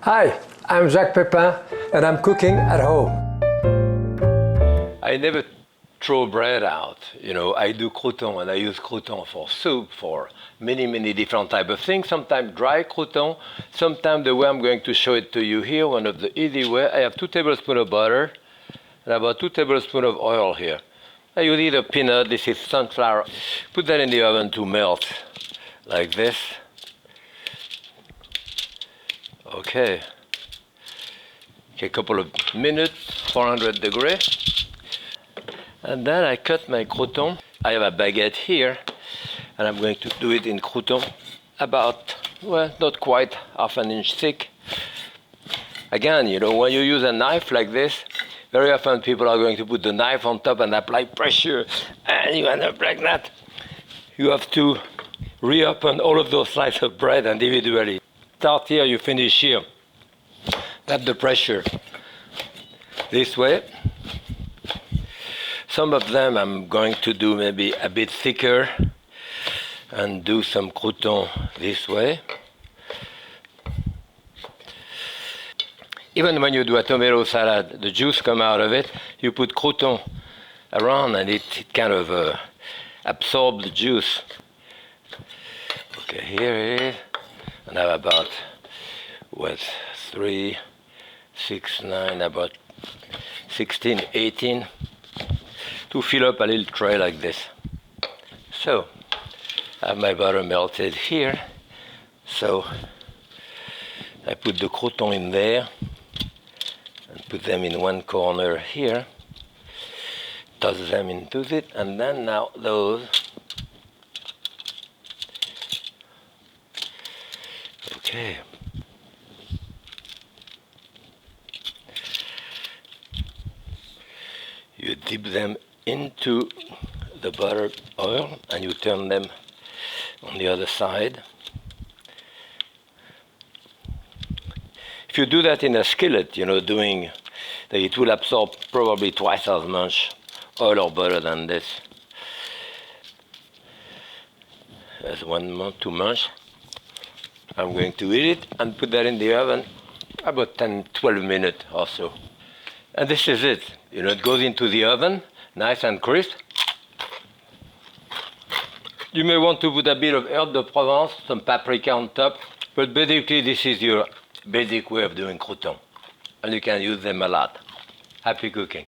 Hi, I'm Jacques Pépin and I'm cooking at home. I never throw bread out. I do crouton and I use crouton for soup, for many different type of things. Sometimes dry crouton, sometimes the way I'm going to show it to you here, one of the easy way. I have 2 tablespoons of butter and about 2 tablespoons of oil here. I use either peanut, this is sunflower. Put that in the oven to melt like this. Okay, a couple of minutes, 400 degrees. And then I cut my crouton. I have a baguette here, and I'm going to do it in crouton, about, well, not quite half an inch thick. Again, when you use a knife like this, very often people are going to put the knife on top and apply pressure, and you end up like that. You have to reopen all of those slices of bread individually. Start here, you finish here. That's the pressure. This way. Some of them I'm going to do maybe a bit thicker and do some crouton this way. Even when you do a tomato salad, the juice come out of it, you put crouton around and it kind of absorbs the juice. Okay, here it is. And I have about, 3, 6, 9, about 16, 18, to fill up a little tray like this. So, I have my butter melted here. So, I put the crouton in there, and put them in one corner here. Toss them into it, and then now those. Okay. You dip them into the butter oil and you turn them on the other side. If you do that in a skillet, it will absorb probably twice as much oil or butter than this. That's 2 months. I'm going to eat it and put that in the oven about 10-12 minutes or so. And this is it. It goes into the oven, nice and crisp. You may want to put a bit of herb de Provence, some paprika on top, but basically this is your basic way of doing crouton. And you can use them a lot. Happy cooking.